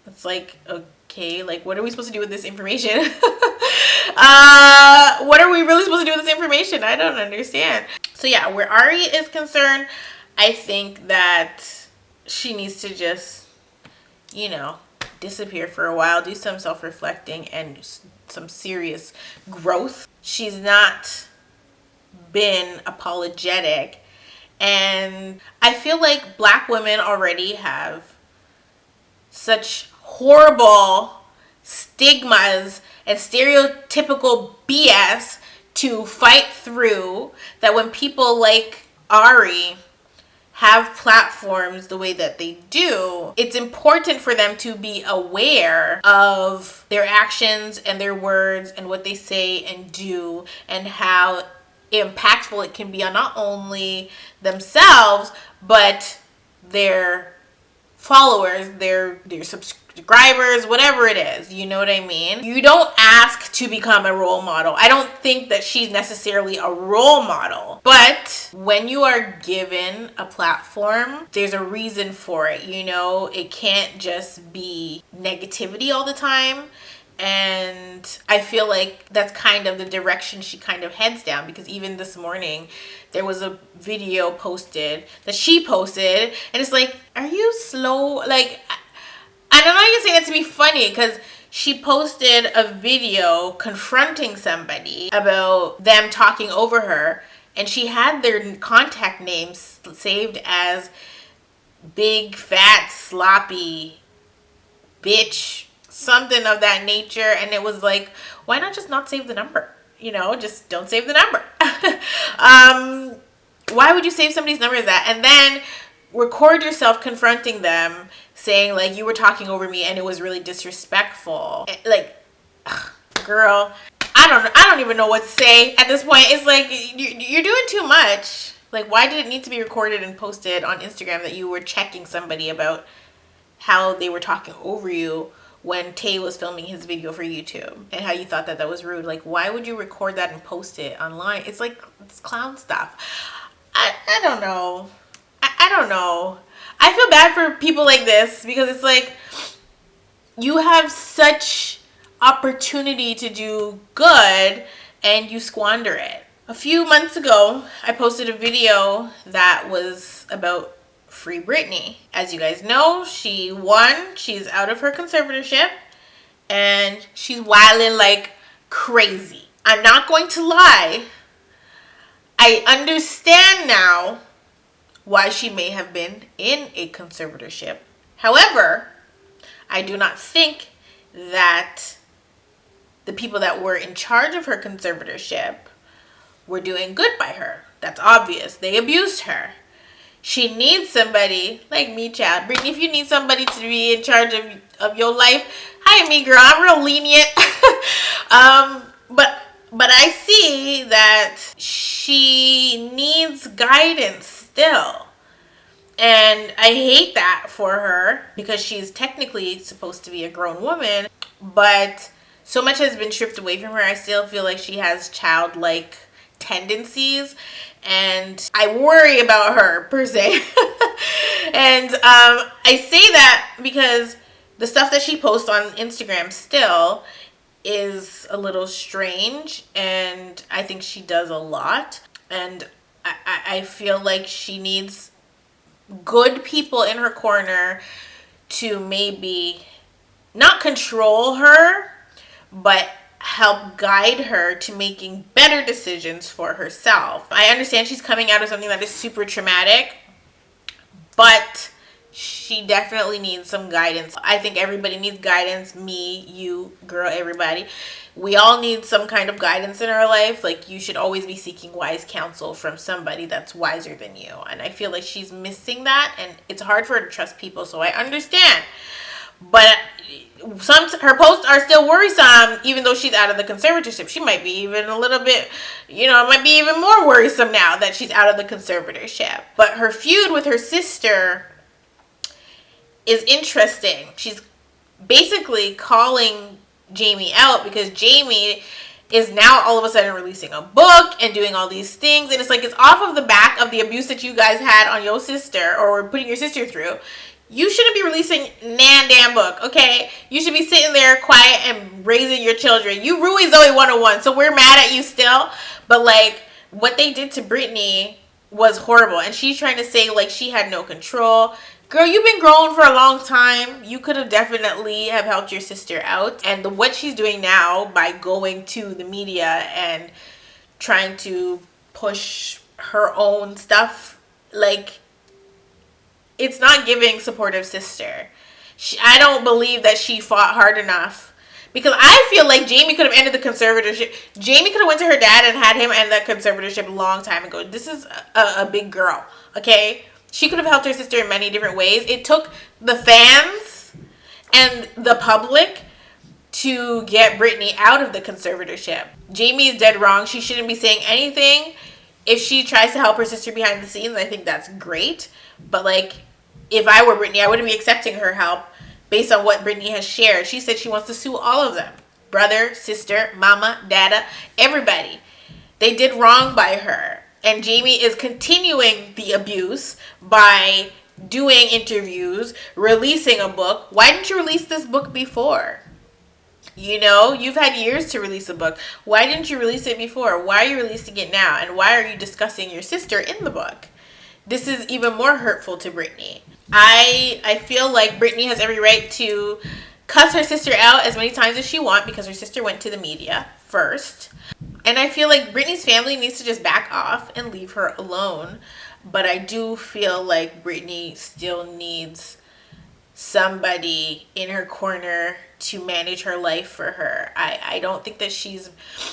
[SPEAKER 1] It's like, okay, like what are we supposed to do with this information? What are we really supposed to do with this information? I don't understand. So yeah, where Ari is concerned, I think that she needs to just, disappear for a while, do some self-reflecting and some serious growth. She's not been apologetic, and I feel like Black women already have such horrible stigmas and stereotypical BS to fight through, that when people like Ari have platforms the way that they do, it's important for them to be aware of their actions and their words and what they say and do, and how impactful it can be on not only themselves but their followers, their subscribers, whatever it is, you know what I mean? You don't ask to become a role model. I don't think that she's necessarily a role model, but when you are given a platform, there's a reason for it, it can't just be negativity all the time. And I feel like that's kind of the direction she kind of heads down, because even this morning there was a video posted that she posted, and it's like, are you slow? Like, I don't know how you say that to be funny, because she posted a video confronting somebody about them talking over her, and she had their contact names saved as big, fat, sloppy bitch, something of that nature. And it was like, why not just not save the number? Just don't save the number. Why would you save somebody's number as that and then record yourself confronting them, saying like, you were talking over me and it was really disrespectful? Like, girl, I don't even know what to say at this point. It's like, you're doing too much. Like, why did it need to be recorded and posted on Instagram that you were checking somebody about how they were talking over you when Tay was filming his video for YouTube, and how you thought that was rude? Like, why would you record that and post it online? It's like, it's clown stuff. I don't know. I don't know. I feel bad for people like this, because it's like, you have such opportunity to do good and you squander it. A few months ago, I posted a video that was about Free Britney. As you guys know, she won. She's out of her conservatorship and she's wilding like crazy. I'm not going to lie. I understand now why she may have been in a conservatorship. However, I do not think that the people that were in charge of her conservatorship were doing good by her. That's obvious. They abused her. She needs somebody like me, child. Brittany, if you need somebody to be in charge of your life, hi, me, girl. I'm real lenient. But I see that she needs guidance still. And I hate that for her, because she's technically supposed to be a grown woman, but so much has been stripped away from her. I still feel like she has childlike tendencies, and I worry about her per se. And I say that because the stuff that she posts on Instagram still is a little strange, and I think she does a lot, and I feel like she needs good people in her corner to maybe not control her, but help guide her to making better decisions for herself. I understand she's coming out of something that is super traumatic, but she definitely needs some guidance. I think everybody needs guidance. Me, you, girl, everybody. We all need some kind of guidance in our life. Like, you should always be seeking wise counsel from somebody that's wiser than you. And I feel like she's missing that, and it's hard for her to trust people, so I understand. But her posts are still worrisome, even though she's out of the conservatorship. She might be even a little bit, it might be even more worrisome now that she's out of the conservatorship. But her feud with her sister is interesting. She's basically calling Jamie out because Jamie is now all of a sudden releasing a book and doing all these things. And it's like, it's off of the back of the abuse that you guys had on your sister, or putting your sister through. You shouldn't be releasing damn book, okay? You should be sitting there quiet and raising your children. You ruined Zoe 101, so we're mad at you still. But, like, what they did to Brittany was horrible. And she's trying to say, like, she had no control. Girl, you've been growing for a long time. You could have definitely have helped your sister out. And what she's doing now by going to the media and trying to push her own stuff, like, it's not giving supportive sister. I don't believe that she fought hard enough. Because I feel like Jamie could have ended the conservatorship. Jamie could have went to her dad and had him end that conservatorship a long time ago. This is a big girl, okay? She could have helped her sister in many different ways. It took the fans and the public to get Brittany out of the conservatorship. Jamie is dead wrong. She shouldn't be saying anything. If she tries to help her sister behind the scenes, I think that's great. But, like, if I were Brittany, I wouldn't be accepting her help based on what Brittany has shared. She said she wants to sue all of them. Brother, sister, mama, dada, everybody. They did wrong by her. And Jamie is continuing the abuse by doing interviews, releasing a book. Why didn't you release this book before? You've had years to release a book. Why didn't you release it before? Why are you releasing it now? And why are you discussing your sister in the book? This is even more hurtful to Brittany. I feel like Brittany has every right to cuss her sister out as many times as she wants because her sister went to the media first. And I feel like Brittany's family needs to just back off and leave her alone. But I do feel like Brittany still needs somebody in her corner to manage her life for her. I don't think that she's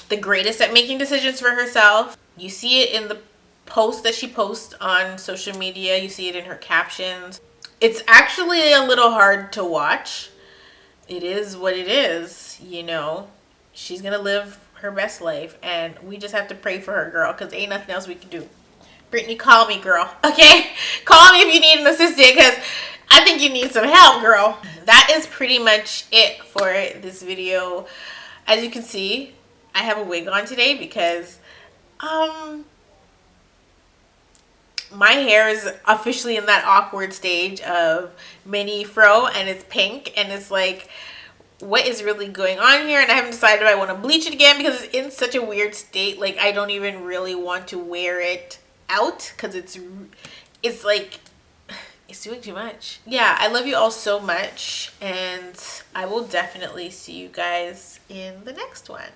[SPEAKER 1] the greatest at making decisions for herself. You see it in the posts that she posts on social media. You see it in her captions. It's actually a little hard to watch. It is what it is, She's gonna live her best life, and we just have to pray for her, girl, because ain't nothing else we can do. Brittany, call me, girl, okay? Call me if you need an assistant, because I think you need some help, girl. That is pretty much it for this video. As you can see, I have a wig on today because my hair is officially in that awkward stage of mini fro, and it's pink, and it's like, what is really going on here? And I haven't decided if I want to bleach it again because it's in such a weird state. Like, I don't even really want to wear it out because it's like, it's doing too much. Yeah, I love you all so much, and I will definitely see you guys in the next one.